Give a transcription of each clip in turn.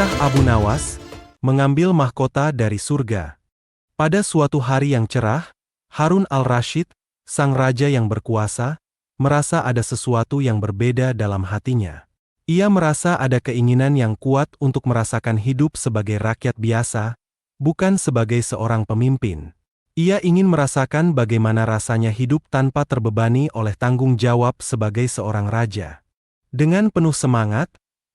Kisah Abu Nawas, mengambil mahkota dari surga. Pada suatu hari yang cerah, Harun al-Rasyid, sang raja yang berkuasa, merasa ada sesuatu yang berbeda dalam hatinya. Ia merasa ada keinginan yang kuat untuk merasakan hidup sebagai rakyat biasa, bukan sebagai seorang pemimpin. Ia ingin merasakan bagaimana rasanya hidup tanpa terbebani oleh tanggung jawab sebagai seorang raja. Dengan penuh semangat,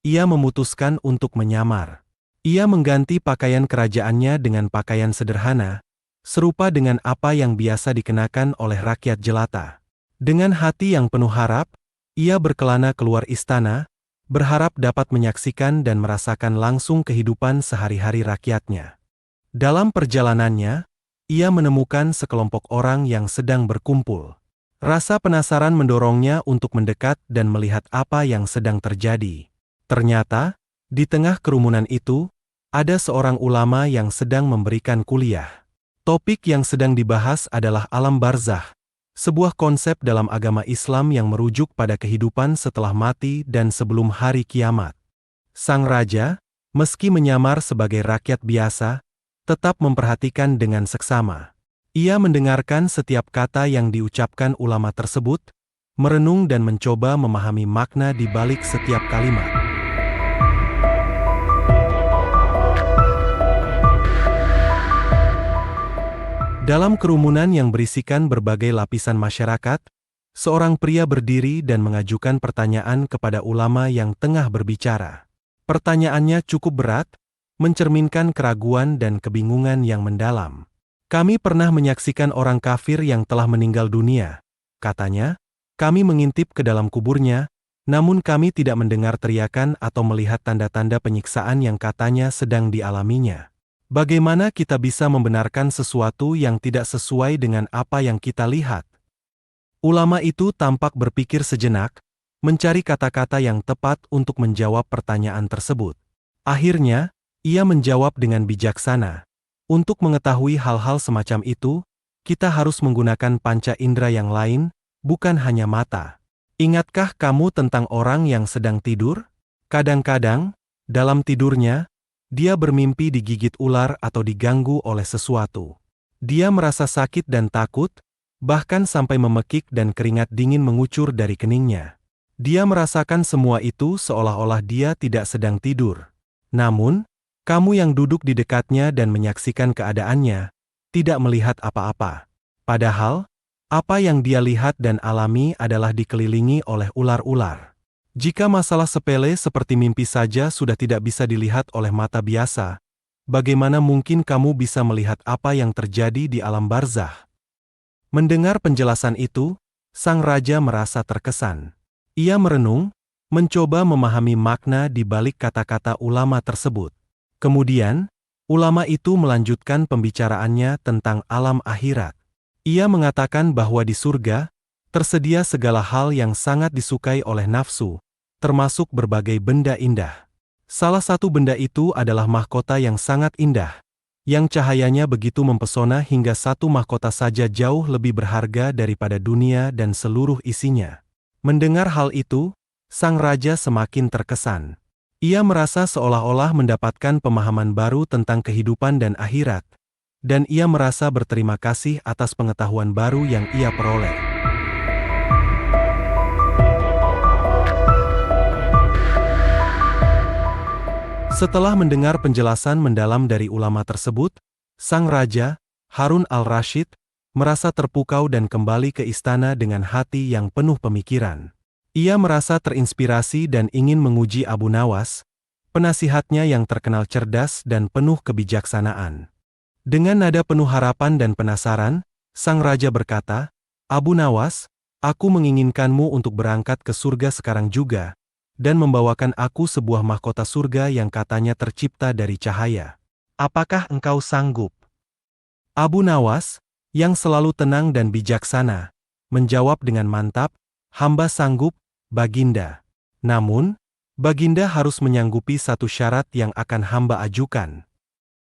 ia memutuskan untuk menyamar. Ia mengganti pakaian kerajaannya dengan pakaian sederhana, serupa dengan apa yang biasa dikenakan oleh rakyat jelata. Dengan hati yang penuh harap, ia berkelana keluar istana, berharap dapat menyaksikan dan merasakan langsung kehidupan sehari-hari rakyatnya. Dalam perjalanannya, ia menemukan sekelompok orang yang sedang berkumpul. Rasa penasaran mendorongnya untuk mendekat dan melihat apa yang sedang terjadi. Ternyata, di tengah kerumunan itu, ada seorang ulama yang sedang memberikan kuliah. Topik yang sedang dibahas adalah alam barzakh, sebuah konsep dalam agama Islam yang merujuk pada kehidupan setelah mati dan sebelum hari kiamat. Sang raja, meski menyamar sebagai rakyat biasa, tetap memperhatikan dengan seksama. Ia mendengarkan setiap kata yang diucapkan ulama tersebut, merenung dan mencoba memahami makna di balik setiap kalimat. Dalam kerumunan yang berisikan berbagai lapisan masyarakat, seorang pria berdiri dan mengajukan pertanyaan kepada ulama yang tengah berbicara. Pertanyaannya cukup berat, mencerminkan keraguan dan kebingungan yang mendalam. "Kami pernah menyaksikan orang kafir yang telah meninggal dunia," katanya. "Kami mengintip ke dalam kuburnya, namun kami tidak mendengar teriakan atau melihat tanda-tanda penyiksaan yang katanya sedang dialaminya. Bagaimana kita bisa membenarkan sesuatu yang tidak sesuai dengan apa yang kita lihat?" Ulama itu tampak berpikir sejenak, mencari kata-kata yang tepat untuk menjawab pertanyaan tersebut. Akhirnya, ia menjawab dengan bijaksana, "Untuk mengetahui hal-hal semacam itu, kita harus menggunakan panca indera yang lain, bukan hanya mata. Ingatkah kamu tentang orang yang sedang tidur? Kadang-kadang, dalam tidurnya, dia bermimpi digigit ular atau diganggu oleh sesuatu. Dia merasa sakit dan takut, bahkan sampai memekik dan keringat dingin mengucur dari keningnya. Dia merasakan semua itu seolah-olah dia tidak sedang tidur. Namun, kamu yang duduk di dekatnya dan menyaksikan keadaannya, tidak melihat apa-apa. Padahal, apa yang dia lihat dan alami adalah dikelilingi oleh ular-ular. Jika masalah sepele seperti mimpi saja sudah tidak bisa dilihat oleh mata biasa, bagaimana mungkin kamu bisa melihat apa yang terjadi di alam barzakh?" Mendengar penjelasan itu, sang raja merasa terkesan. Ia merenung, mencoba memahami makna di balik kata-kata ulama tersebut. Kemudian, ulama itu melanjutkan pembicaraannya tentang alam akhirat. Ia mengatakan bahwa di surga, tersedia segala hal yang sangat disukai oleh nafsu, termasuk berbagai benda indah. Salah satu benda itu adalah mahkota yang sangat indah, yang cahayanya begitu mempesona hingga satu mahkota saja jauh lebih berharga daripada dunia dan seluruh isinya. Mendengar hal itu, sang raja semakin terkesan. Ia merasa seolah-olah mendapatkan pemahaman baru tentang kehidupan dan akhirat, dan ia merasa berterima kasih atas pengetahuan baru yang ia peroleh. Setelah mendengar penjelasan mendalam dari ulama tersebut, sang raja, Harun al-Rasyid, merasa terpukau dan kembali ke istana dengan hati yang penuh pemikiran. Ia merasa terinspirasi dan ingin menguji Abu Nawas, penasihatnya yang terkenal cerdas dan penuh kebijaksanaan. Dengan nada penuh harapan dan penasaran, sang raja berkata, "Abu Nawas, aku menginginkanmu untuk berangkat ke surga sekarang juga, dan membawakan aku sebuah mahkota surga yang katanya tercipta dari cahaya. Apakah engkau sanggup?" Abu Nawas, yang selalu tenang dan bijaksana, menjawab dengan mantap, "Hamba sanggup, Baginda. Namun, Baginda harus menyanggupi satu syarat yang akan hamba ajukan."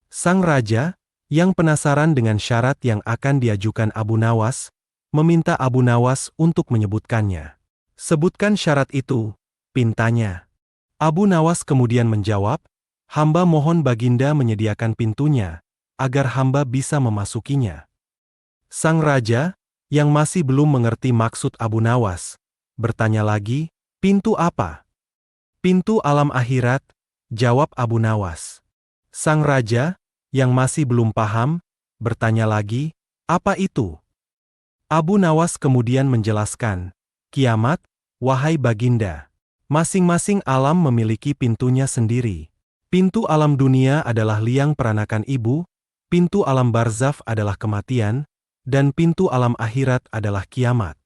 Sang raja, yang penasaran dengan syarat yang akan diajukan Abu Nawas, meminta Abu Nawas untuk menyebutkannya. "Sebutkan syarat itu," pintanya. Abu Nawas kemudian menjawab, Hamba mohon Baginda menyediakan pintunya, agar hamba bisa memasukinya. Sang raja, yang masih belum mengerti maksud Abu Nawas, bertanya lagi, pintu apa? Pintu alam akhirat, jawab Abu Nawas. Sang raja, yang masih belum paham, bertanya lagi, apa itu? Abu Nawas kemudian menjelaskan, kiamat, wahai Baginda. Masing-masing alam memiliki pintunya sendiri. Pintu alam dunia adalah liang peranakan ibu, pintu alam barzakh adalah kematian, dan pintu alam akhirat adalah kiamat.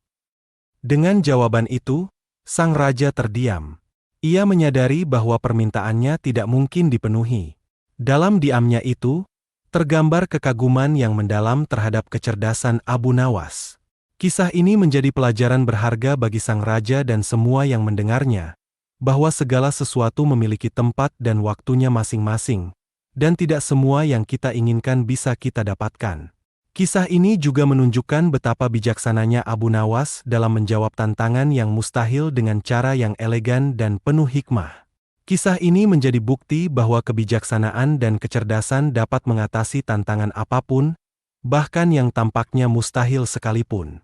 Dengan jawaban itu, sang raja terdiam. Ia menyadari bahwa permintaannya tidak mungkin dipenuhi. Dalam diamnya itu, tergambar kekaguman yang mendalam terhadap kecerdasan Abu Nawas. Kisah ini menjadi pelajaran berharga bagi sang raja dan semua yang mendengarnya, bahwa segala sesuatu memiliki tempat dan waktunya masing-masing, dan tidak semua yang kita inginkan bisa kita dapatkan. Kisah ini juga menunjukkan betapa bijaksananya Abu Nawas dalam menjawab tantangan yang mustahil dengan cara yang elegan dan penuh hikmah. Kisah ini menjadi bukti bahwa kebijaksanaan dan kecerdasan dapat mengatasi tantangan apapun, bahkan yang tampaknya mustahil sekalipun.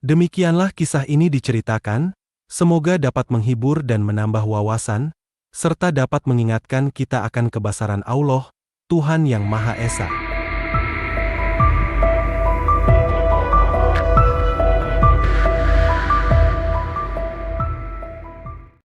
Demikianlah kisah ini diceritakan, semoga dapat menghibur dan menambah wawasan, serta dapat mengingatkan kita akan kebesaran Allah, Tuhan yang Maha Esa.